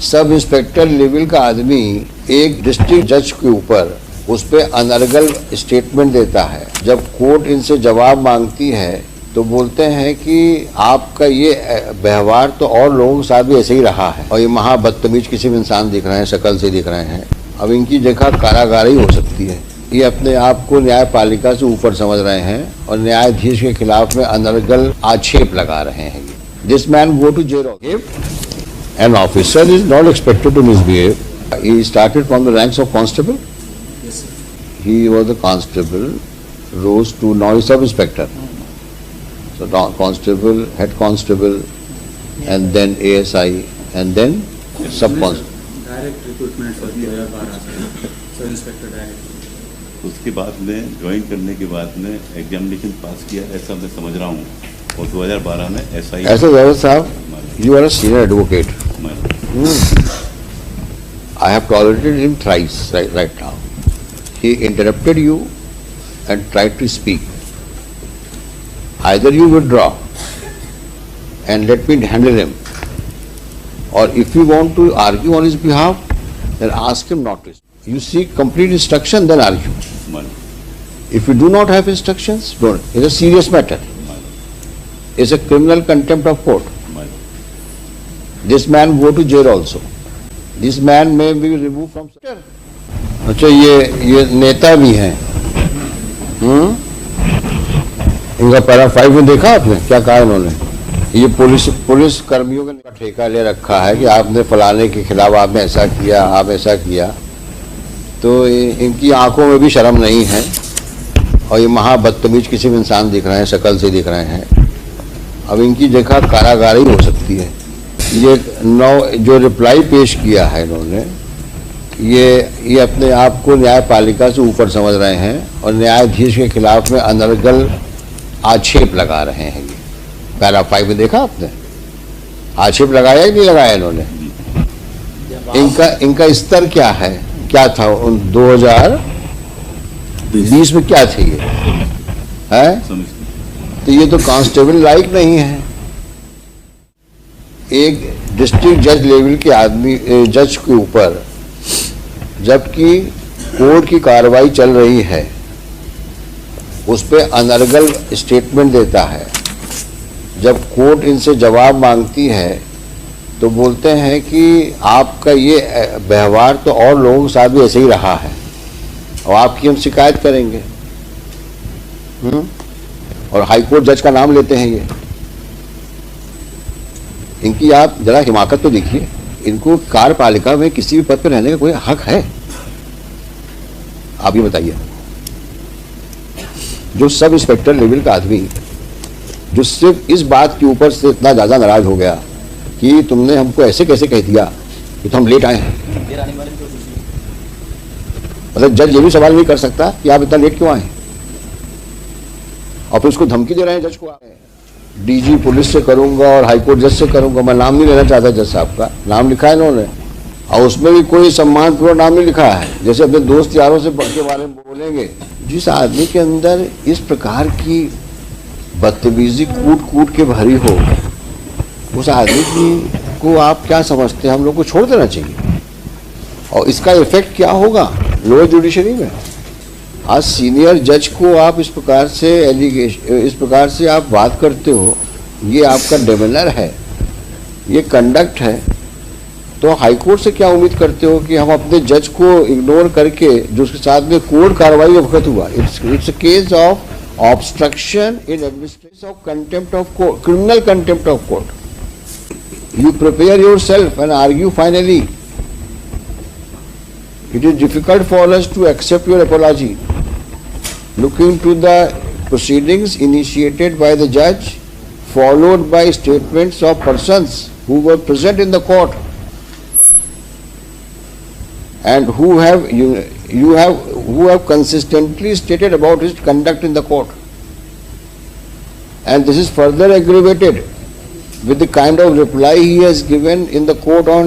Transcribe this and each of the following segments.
Sub inspector level का आदमी एक डिस्ट्रिक्ट जज के ऊपर उस पर अनर्गल स्टेटमेंट देता है। जब कोर्ट इनसे जवाब मांगती है तो बोलते हैं कि आपका ये व्यवहार तो और लोगों के साथ भी ऐसे ही रहा है और ये महा बदतमीज किसी भी इंसान दिख रहे हैं, शक्ल से दिख रहे हैं। अब इनकी जगह कारागार ही हो सकती है। ये अपने आप को न्यायपालिका से ऊपर समझ रहे हैं और न्यायाधीश के खिलाफ में अनर्गल आक्षेप लगा रहे हैं। This man go to jail. An officer is not expected to misbehave. He started from the ranks of constable. Yes, sir. He was a constable, rose to now he's sub-inspector. So constable, head constable, and then ASI, and then sub-constable. Direct recruitment for 2012 sub inspector direct. उसके बाद में join करने के बाद में examination पास किया, ऐसा मैं समझ रहा हूँ। और 2012 में SI ऐसा जज साहब, you are a senior advocate. I have tolerated him thrice right now. He interrupted you and tried to speak. Either you withdraw and let me handle him, or if you want to argue on his behalf, then ask him not to. You seek complete instruction, then argue. If you do not have instructions, don't. It's a serious matter. It's a criminal contempt of court. This man go to jail also. This man may be removed from. अच्छा, ये नेता भी हैं। इनका para 5 में देखा आपने क्या कहा इन्होंने? ये पुलिस कर्मियों का ठेका ले रखा है कि आपने फलाने के खिलाफ आपने ऐसा किया, आप ऐसा किया। तो इनकी आंखों में भी शर्म नहीं है और ये महा बदतमीज किसी भी इंसान दिख रहे हैं, शक्ल से दिख रहे हैं। अब इनकी जगह कारागार ही हो सकती है। ये जो रिप्लाई पेश किया है इन्होंने, ये अपने आप को न्यायपालिका से ऊपर समझ रहे हैं और न्यायाधीश के खिलाफ में अनर्गल आक्षेप लगा रहे हैं। ये पैरा 5 में देखा आपने? आक्षेप लगाया ही नहीं लगाया इन्होंने। इनका स्तर क्या है, क्या था 2020 में, क्या थे ये है? तो ये तो कांस्टेबल लायक नहीं है। एक डिस्ट्रिक्ट जज लेवल के आदमी जज के ऊपर जबकि कोर्ट की कार्रवाई चल रही है उस पर अनर्गल स्टेटमेंट देता है। जब कोर्ट इनसे जवाब मांगती है तो बोलते हैं कि आपका ये व्यवहार तो और लोगों के साथ भी ऐसे ही रहा है और आपकी हम शिकायत करेंगे। और हाईकोर्ट जज का नाम लेते हैं ये। इनकी आप जरा हिमाकत तो देखिए। इनको कार्यपालिका में किसी भी पद पर रहने का कोई हक है? आप ये बताइए। जो सब इंस्पेक्टर लेवल का आदमी जो सिर्फ इस बात के ऊपर से इतना ज्यादा नाराज हो गया कि तुमने हमको ऐसे कैसे कह दिया कि तो हम लेट आए हैं। मतलब जज ये भी सवाल नहीं कर सकता कि आप इतना लेट क्यों आए, और फिर उसको धमकी दे रहे हैं जज को। डीजी पुलिस से करूंगा और हाईकोर्ट जज से करूंगा। मैं नाम नहीं लेना चाहता जज साहब का, नाम लिखा है इन्होंने और उसमें भी कोई सम्मानपूर्वक नाम नहीं लिखा है। जैसे अपने दोस्त यारों से के बारे में बोलेंगे। जिस आदमी के अंदर इस प्रकार की बदतमीजी कूट के भरी हो, उस आदमी को आप क्या समझते हैं? हम लोग को छोड़ देना चाहिए। और इसका इफेक्ट क्या होगा लोअर जुडिशरी में? आज सीनियर जज को आप इस प्रकार से आप बात करते हो, ये आपका डेमेनर है, ये कंडक्ट है। तो हाईकोर्ट से क्या उम्मीद करते हो कि हम अपने जज को इग्नोर करके जो उसके साथ में कोर्ट कार्रवाई वक्त हुआ? It's a case of obstruction in administration of contempt of court, criminal contempt of court. You prepare yourself and argue finally. It is difficult for us to accept your apology. Looking to the proceedings initiated by the judge, followed by statements of persons who were present in the court and who have consistently stated about his conduct in the court. And this is further aggravated with the kind of reply he has given in the court on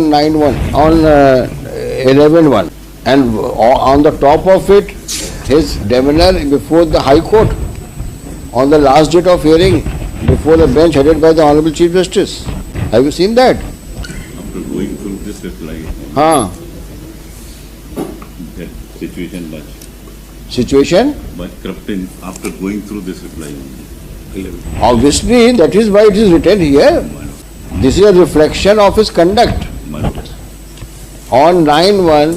11/1. And on the top of it, his demeanor before the High Court on the last date of hearing before the bench headed by the Honorable Chief Justice. Have you seen that? After going through this this reply. हाँ, That situation situation. much corrupting after going through this reply only. Obviously, that is why it is written here. This is a reflection of his conduct. My lord. On 9/1,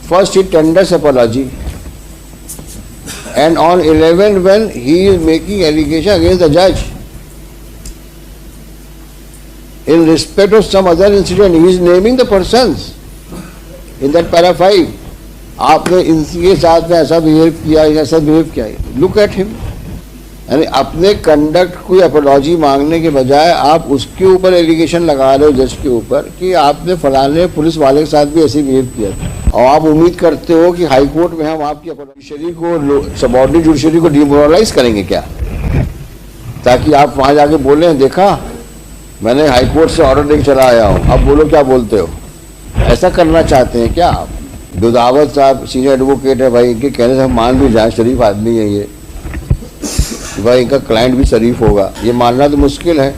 first he tenders apology, and on 11 when he is making allegation against the judge in respect of some other incident, he is naming the persons in that para 5. आपने इनके साथ में ऐसा behave किया, ऐसा behave किया. Look at him. यानी अपने कंडक्ट कोई अपॉलॉजी मांगने के बजाय आप उसके ऊपर एलिगेशन लगा रहे हो जज के ऊपर कि आपने फलाने पुलिस वाले के साथ भी ऐसे बिहेव किया था, और आप उम्मीद करते हो कि हाई कोर्ट में हम आपकी जुडिशरी को, सबऑर्डिनेट जुडिशरी को डिमोरलाइज करेंगे क्या, ताकि आप वहां जाके बोले देखा मैंने हाई कोर्ट से ऑर्डर लेके चला आया हूँ, अब बोलो क्या बोलते हो. ऐसा करना चाहते हैं क्या आप? दुधावत साहब सीनियर एडवोकेट है भाई, इनके कहने से हम मान भी जाए शरीफ आदमी है ये, भाई इनका क्लाइंट भी शरीफ होगा, ये मानना तो मुश्किल है.